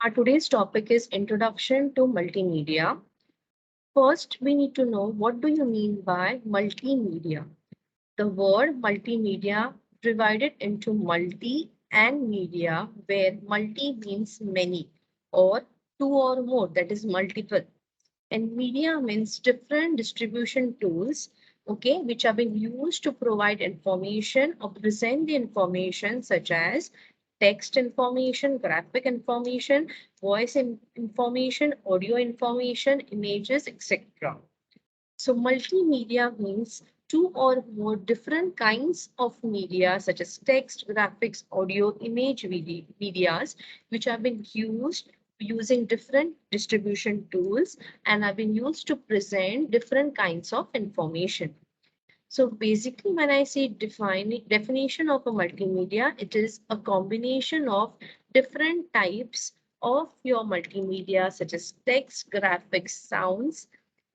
Our today's topic is Introduction to Multimedia. First, we need to know what do you mean by multimedia? The word multimedia divided into multi and media, where multi means many or two or more, that is multiple. And media means different distribution tools, okay, which are being used to provide information or present the information such as text information, graphic information, information, audio information, images, etc. So multimedia means two or more different kinds of media such as text, graphics, audio, image, medias, which have been used using different distribution tools and have been used to present different kinds of information. So basically, when I say definition of a multimedia, it is a combination of different types of your multimedia, such as text, graphics, sounds,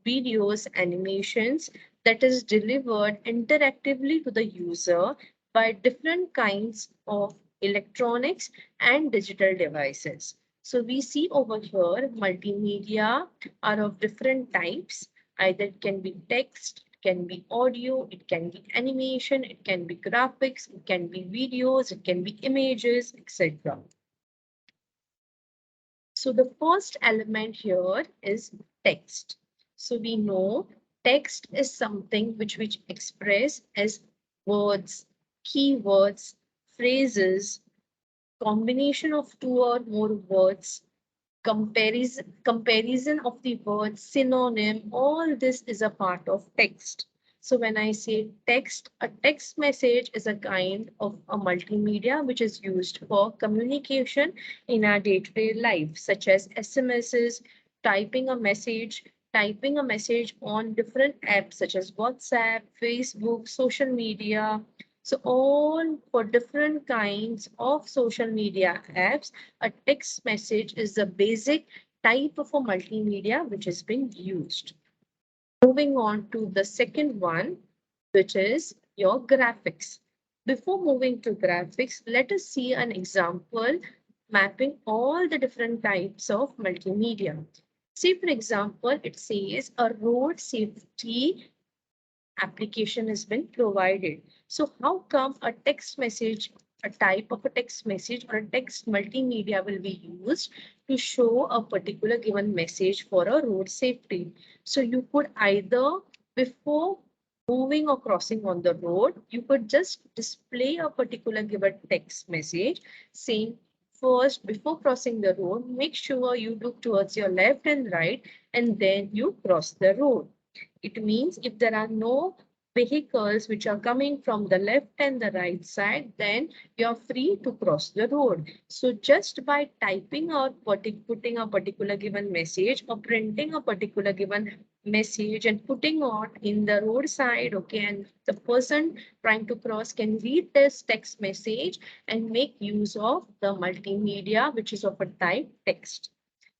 videos, animations, that is delivered interactively to the user by different kinds of electronics and digital devices. So we see over here multimedia are of different types. Either it can be text, it can be audio, it can be animation, it can be graphics, it can be videos, it can be images, etc. So the first element here is text. So we know text is something which express as words, keywords, phrases, combination of two or more words, comparison of the words, synonym, all this is a part of text. So when I say text, a text message is a kind of a multimedia which is used for communication in our day-to-day life, such as SMSs, typing a message on different apps such as WhatsApp, Facebook, social media. So all for different kinds of social media apps, a text message is the basic type of a multimedia which is being used. Moving on to the second one, which is your graphics. Before moving to graphics, let us see an example mapping all the different types of multimedia. See, for example, it says a road safety application has been provided. So how come a text message, a type of a text message or a text multimedia will be used to show a particular given message for a road safety? So you could either, before moving or crossing on the road, you could just display a particular given text message saying, first, before crossing the road, make sure you look towards your left and right, and then you cross the road. It means if there are no vehicles which are coming from the left and the right side, then you're free to cross the road. So just by typing or putting a particular given message or printing a particular given message and putting on in the roadside, okay, and the person trying to cross can read this text message and make use of the multimedia, which is of a type text.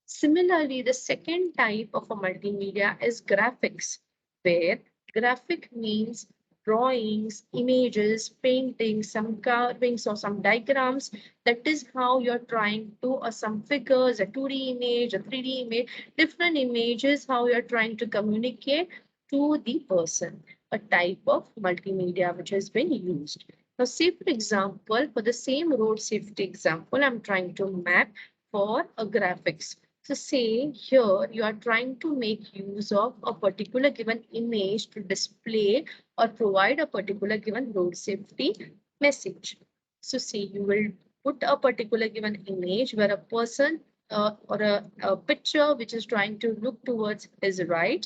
Similarly, the second type of a multimedia is graphics, where graphic means drawings, images, paintings, some carvings or some diagrams. That is how you're trying to, or some figures, a 2D image, a 3D image, different images, how you're trying to communicate to the person, a type of multimedia which has been used. Now, say for example, for the same road safety example, I'm trying to map for a graphics. So say here you are trying to make use of a particular given image to display or provide a particular given road safety message. So say you will put a particular given image where a person or a picture which is trying to look towards his right.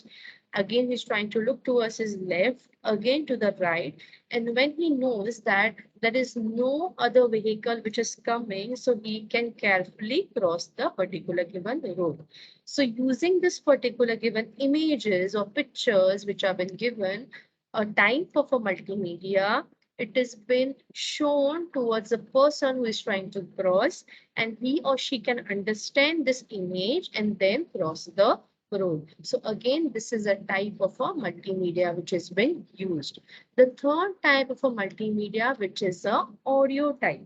Again, he's trying to look towards his left, again to the right. And when he knows that there is no other vehicle which is coming, so he can carefully cross the particular given road. So using this particular given images or pictures which have been given, a type of a multimedia, it has been shown towards a person who is trying to cross, and he or she can understand this image and then cross the road. So again, this is a type of a multimedia which is being used. The third type of a multimedia, which is a audio type,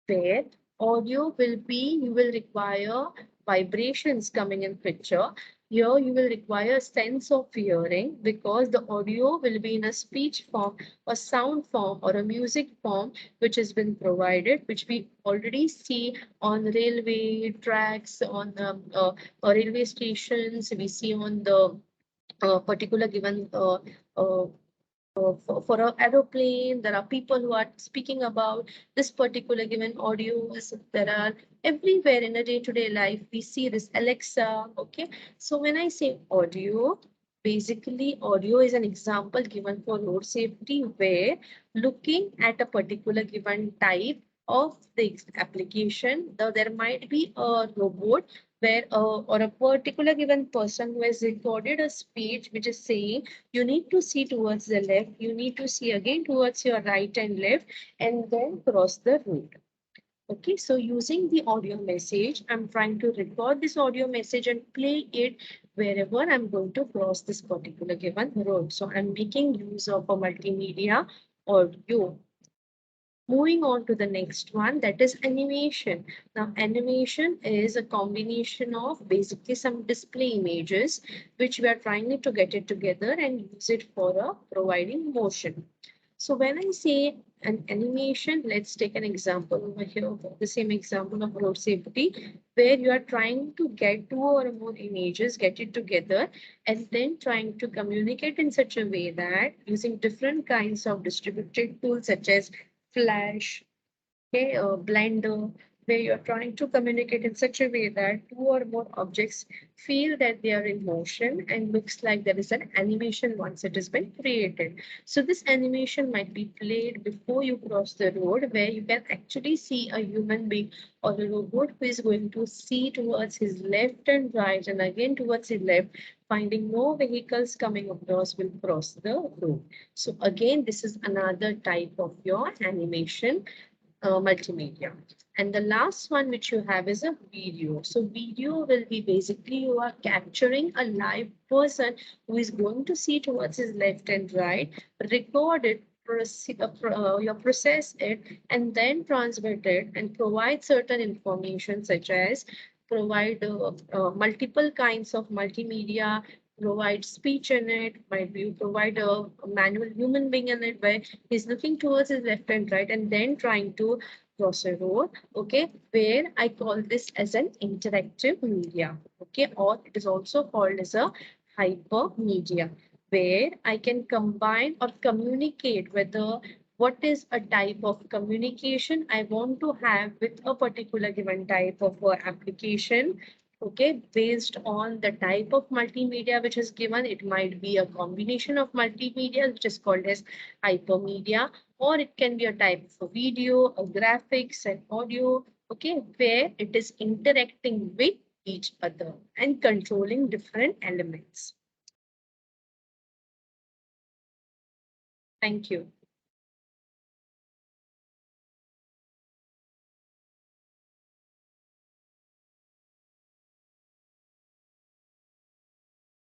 where audio will be, you will require vibrations coming in picture. Here you will require a sense of hearing because the audio will be in a speech form, a sound form, or a music form, which has been provided, which we already see on railway tracks, on railway stations. We see on the particular given for an aeroplane. There are people who are speaking about this particular given audios. There are everywhere in a day-to-day life. We see this Alexa. Okay. So when I say audio, basically audio is an example given for road safety where looking at a particular given type of the application, there might be a robot where or a particular given person who has recorded a speech which is saying you need to see towards the left, you need to see again towards your right and left, and then cross the road. Okay, so using the audio message, I'm trying to record this audio message and play it wherever I'm going to cross this particular given road. So I'm making use of a multimedia audio. Moving on to the next one, that is animation. Now, animation is a combination of basically some display images, which we are trying to get it together and use it for providing motion. So when I say an animation, let's take an example over here, the same example of road safety, where you are trying to get two or more images, get it together, and then trying to communicate in such a way that using different kinds of distributed tools such as Flash, okay, Blender, where you're trying to communicate in such a way that two or more objects feel that they are in motion and looks like there is an animation once it has been created. So this animation might be played before you cross the road, where you can actually see a human being or a robot who is going to see towards his left and right and again towards his left, finding no vehicles coming across will cross the road. So again, this is another type of your animation multimedia. And the last one which you have is a video. So video will be basically you are capturing a live person who is going to see towards his left and right, record it, you process it, and then transmit it and provide certain information such as provide multiple kinds of multimedia, provide speech in it, might be you provide a manual human being in it where he's looking towards his left and right and then trying to cross a road, okay, where I call this as an interactive media, okay, or it is also called as a hypermedia, where I can combine or communicate whether what is a type of communication I want to have with a particular given type of application. Okay, based on the type of multimedia which is given, it might be a combination of multimedia, which is called as hypermedia, or it can be a type of a video, a graphics, and audio, okay, where it is interacting with each other and controlling different elements. Thank you.